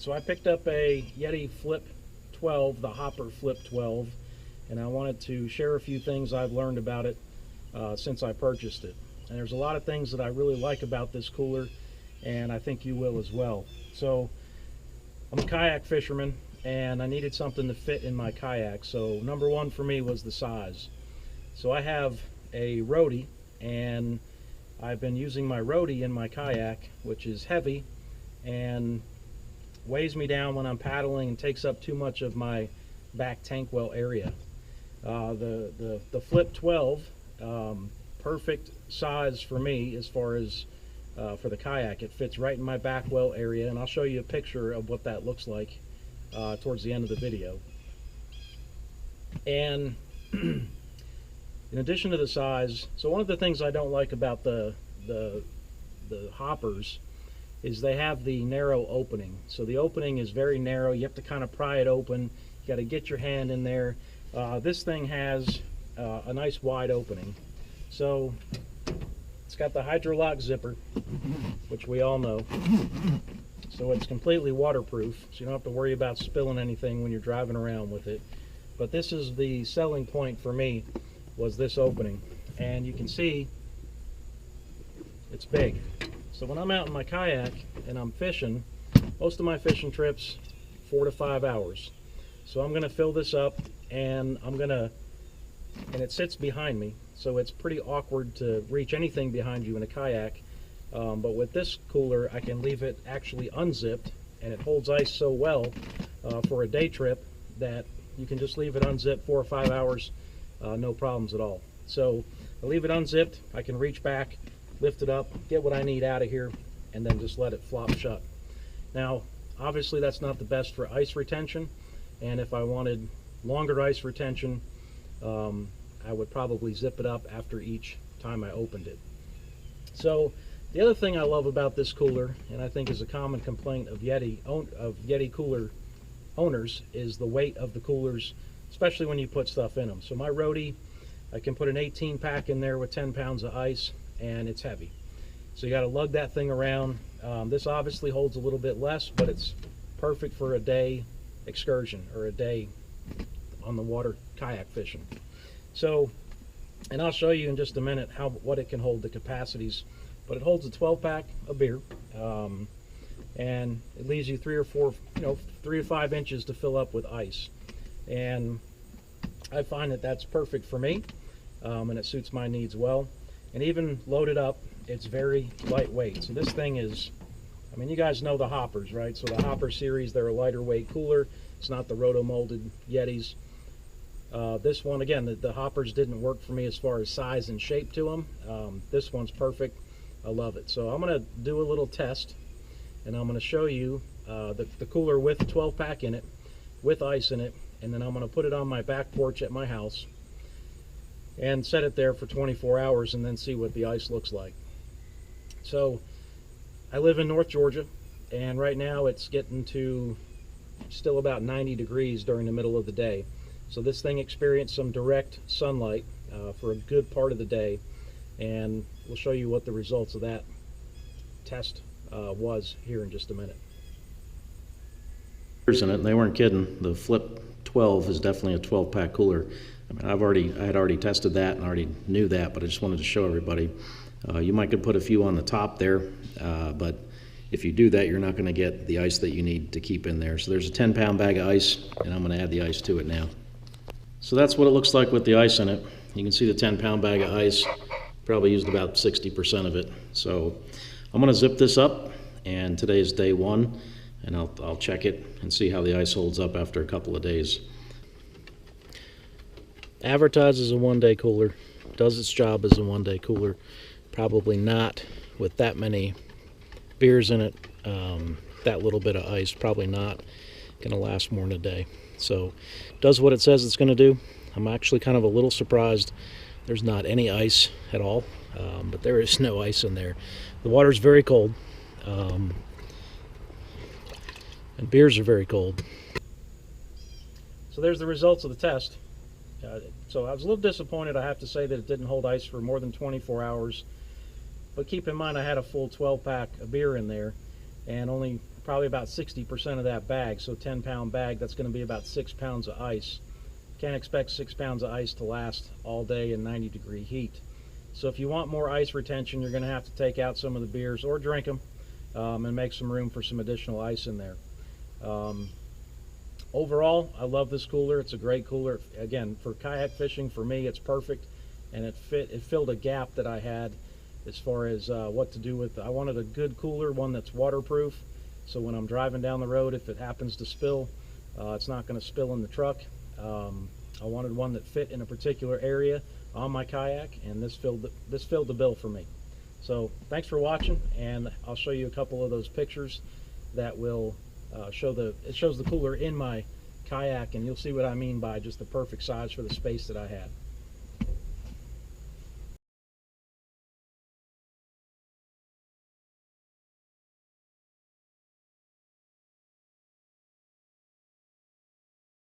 So I picked up a Yeti Flip 12, the Hopper Flip 12, and I wanted to share a few things I've learned about it since I purchased it. And there's a lot of things that I really like about this cooler, and I think you will as well. So I'm a kayak fisherman, and I needed something to fit in my kayak. So number one for me was the size. So I have a roadie, and I've been using my roadie in my kayak, which is heavy and weighs me down when I'm paddling and takes up too much of my back tank well area. The Flip 12, perfect size for me as far as for the kayak. It fits right in my back well area, and I'll show you a picture of what that looks like towards the end of the video. And in addition to the size, so one of the things I don't like about the hoppers is they have the narrow opening. So the opening is very narrow. You have to kind of pry it open. You got to get your hand in there. This thing has a nice wide opening. So it's got the Hydrolock zipper, which we all know. So it's completely waterproof, so you don't have to worry about spilling anything when you're driving around with it. But this is the selling point for me, was this opening. And you can see it's big. So when I'm out in my kayak and I'm fishing, most of my fishing trips 4 to 5 hours. So I'm gonna fill this up, and and it sits behind me, so it's pretty awkward to reach anything behind you in a kayak. But with this cooler, I can leave it actually unzipped, and it holds ice so well for a day trip that you can just leave it unzipped 4 or 5 hours, no problems at all. So I leave it unzipped, I can reach back, lift it up, get what I need out of here, and then just let it flop shut. Now, obviously that's not the best for ice retention, and if I wanted longer ice retention, I would probably zip it up after each time I opened it. So the other thing I love about this cooler, and I think is a common complaint of Yeti cooler owners, is the weight of the coolers, especially when you put stuff in them. So my roadie, I can put an 18 pack in there with 10 pounds of ice, and it's heavy. So you got to lug that thing around. This obviously holds a little bit less, but it's perfect for a day excursion or a day on the water kayak fishing. So, and I'll show you in just a minute what it can hold, the capacities. But it holds a 12 pack of beer, and it leaves you 3 to 5 inches to fill up with ice. And I find that that's perfect for me, and it suits my needs well. And even loaded up, it's very lightweight. So this thing is, I mean, you guys know the hoppers, right? So the hopper series, they're a lighter weight cooler. It's not the roto-molded Yetis. This one, again, the hoppers didn't work for me as far as size and shape to them. This one's perfect. I love it. So I'm going to do a little test, and I'm going to show you the cooler with a 12 pack in it, with ice in it, and then I'm going to put it on my back porch at my house and set it there for 24 hours and then see what the ice looks like. So I live in North Georgia, and right now it's getting to still about 90 degrees during the middle of the day. So this thing experienced some direct sunlight for a good part of the day, and we'll show you what the results of that test was here in just a minute. In it, and they weren't kidding. The Flip 12 is definitely a 12 pack cooler. I mean, I had already tested that and already knew that, but I just wanted to show everybody. You might could put a few on the top there, but if you do that, you're not going to get the ice that you need to keep in there. So there's a 10-pound bag of ice, and I'm going to add the ice to it now. So that's what it looks like with the ice in it. You can see the 10-pound bag of ice, probably used about 60% of it. So I'm going to zip this up, and today is day 1, and I'll check it and see how the ice holds up after a couple of days. Advertises a 1-day cooler, does its job as a 1-day cooler. Probably not with that many beers in it, that little bit of ice, probably not going to last more than a day. So does what it says it's going to do. I'm actually kind of a little surprised there's not any ice at all, but there is no ice in there. The water's very cold, and beers are very cold. So there's the results of the test. So I was a little disappointed, I have to say, that it didn't hold ice for more than 24 hours. But keep in mind, I had a full 12 pack of beer in there, and only probably about 60% of that bag. So 10-pound bag, that's going to be about 6 pounds of ice. Can't expect 6 pounds of ice to last all day in 90-degree heat. So if you want more ice retention, you're going to have to take out some of the beers or drink them, and make some room for some additional ice in there. Overall, I love this cooler. It's a great cooler. Again, for kayak fishing, for me, it's perfect, and it filled a gap that I had as far as what to do with. I wanted a good cooler, one that's waterproof, so when I'm driving down the road, if it happens to spill, it's not going to spill in the truck. I wanted one that fit in a particular area on my kayak, and this filled the bill for me. So thanks for watching, and I'll show you a couple of those pictures that will it shows the cooler in my kayak, and you'll see what I mean by just the perfect size for the space that I had.